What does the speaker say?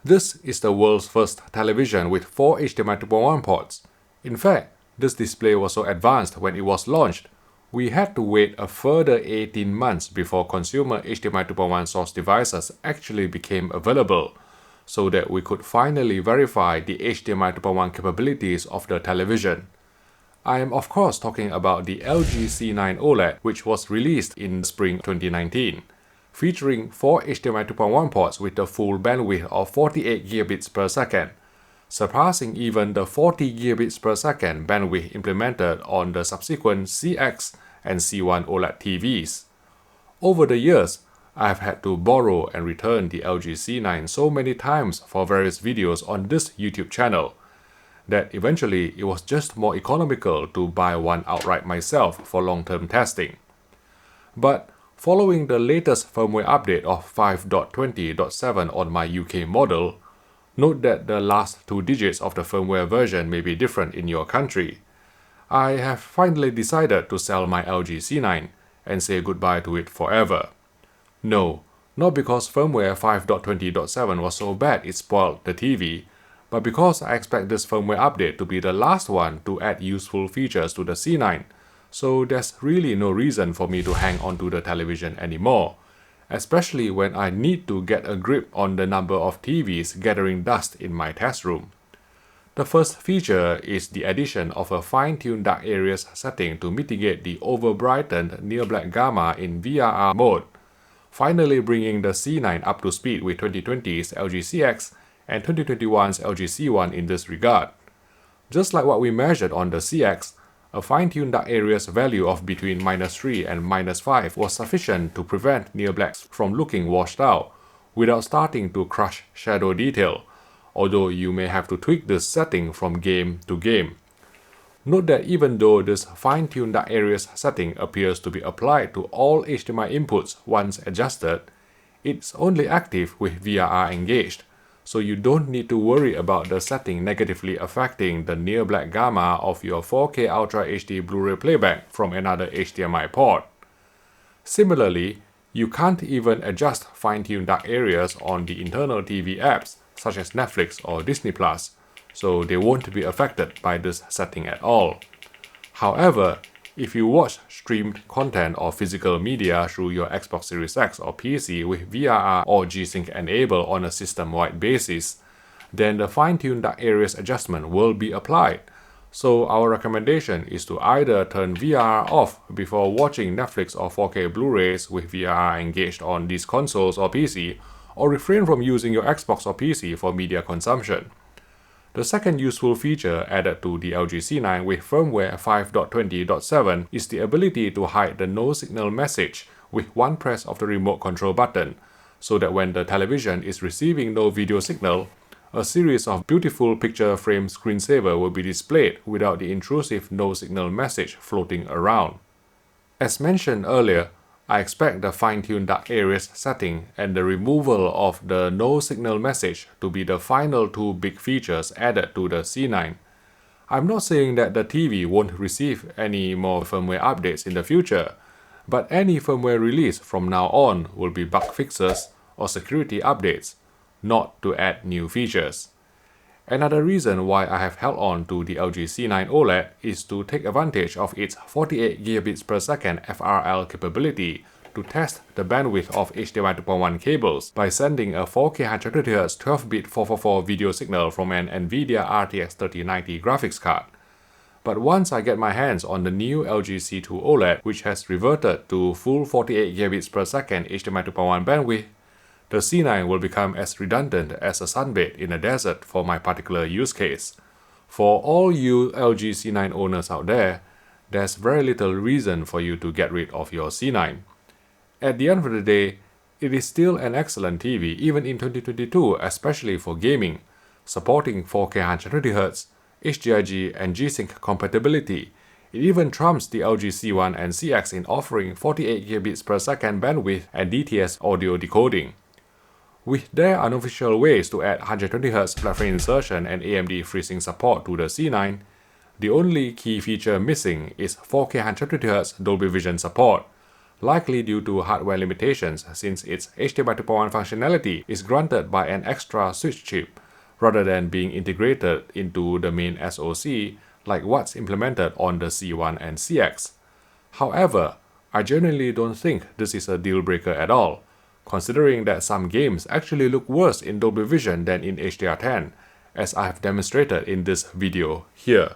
This is the world's first television with 4 HDMI 2.1 ports. In fact, this display was so advanced when it was launched, we had to wait a further 18 months before consumer HDMI 2.1 source devices actually became available, so that we could finally verify the HDMI 2.1 capabilities of the television. I am of course talking about the LG C9 OLED, which was released in spring 2019, featuring 4 HDMI 2.1 ports with a full bandwidth of 48 gigabits per second, surpassing even the 40 gigabits per second bandwidth implemented on the subsequent CX and C1 OLED TVs. Over the years, I have had to borrow and return the LG C9 so many times for various videos on this YouTube channel, that eventually it was just more economical to buy one outright myself for long-term testing. But following the latest firmware update of 5.20.7 on my UK model, note that the last 2 digits of the firmware version may be different in your country, I have finally decided to sell my LG C9 and say goodbye to it forever. No, not because firmware 5.20.7 was so bad it spoiled the TV, but because I expect this firmware update to be the last one to add useful features to the C9, so there's really no reason for me to hang on to the television anymore, especially when I need to get a grip on the number of TVs gathering dust in my test room. The first feature is the addition of a fine-tuned dark areas setting to mitigate the over-brightened near-black gamma in VRR mode, finally bringing the C9 up to speed with 2020's LG CX and 2021's LG C1 in this regard. Just like what we measured on the CX, a fine-tuned dark areas value of between -3 and -5 was sufficient to prevent near-blacks from looking washed out, without starting to crush shadow detail, although you may have to tweak this setting from game to game. Note that even though this fine-tuned dark areas setting appears to be applied to all HDMI inputs once adjusted, it's only active with VRR engaged, so you don't need to worry about the setting negatively affecting the near-black gamma of your 4K Ultra HD Blu-ray playback from another HDMI port. Similarly, you can't even adjust fine-tuned dark areas on the internal TV apps such as Netflix or Disney+, so they won't be affected by this setting at all. However, if you watch streamed content or physical media through your Xbox Series X or PC with VRR or G-Sync enabled on a system-wide basis, then the fine-tuned dark areas adjustment will be applied. So our recommendation is to either turn VRR off before watching Netflix or 4K Blu-rays with VRR engaged on these consoles or PC, or refrain from using your Xbox or PC for media consumption. The second useful feature added to the LG C9 with firmware 5.20.7 is the ability to hide the no signal message with one press of the remote control button, so that when the television is receiving no video signal, a series of beautiful picture frame screensaver will be displayed without the intrusive no signal message floating around. As mentioned earlier, I expect the fine-tuned dark areas setting and the removal of the no signal message to be the final 2 big features added to the C9. I'm not saying that the TV won't receive any more firmware updates in the future, but any firmware release from now on will be bug fixes or security updates, not to add new features. Another reason why I have held on to the LG C9 OLED is to take advantage of its 48 gigabits per second FRL capability to test the bandwidth of HDMI 2.1 cables by sending a 4K 120Hz 12-bit 444 video signal from an NVIDIA RTX 3090 graphics card. But once I get my hands on the new LG C2 OLED, which has reverted to full 48 gigabits per second HDMI 2.1 bandwidth, the C9 will become as redundant as a sunbed in a desert for my particular use case. For all you LG C9 owners out there, there's very little reason for you to get rid of your C9. At the end of the day, it is still an excellent TV even in 2022, especially for gaming, supporting 4K 120Hz, HDIG and G-Sync compatibility. It even trumps the LG C1 and CX in offering 48 gigabits per second bandwidth and DTS audio decoding. With their unofficial ways to add 120Hz flat frame insertion and AMD FreeSync support to the C9, the only key feature missing is 4K 120Hz Dolby Vision support, likely due to hardware limitations since its HDMI 2.1 functionality is granted by an extra switch chip, rather than being integrated into the main SoC like what's implemented on the C1 and CX. However, I genuinely don't think this is a deal breaker at all, considering that some games actually look worse in Dolby Vision than in HDR10, as I have demonstrated in this video here.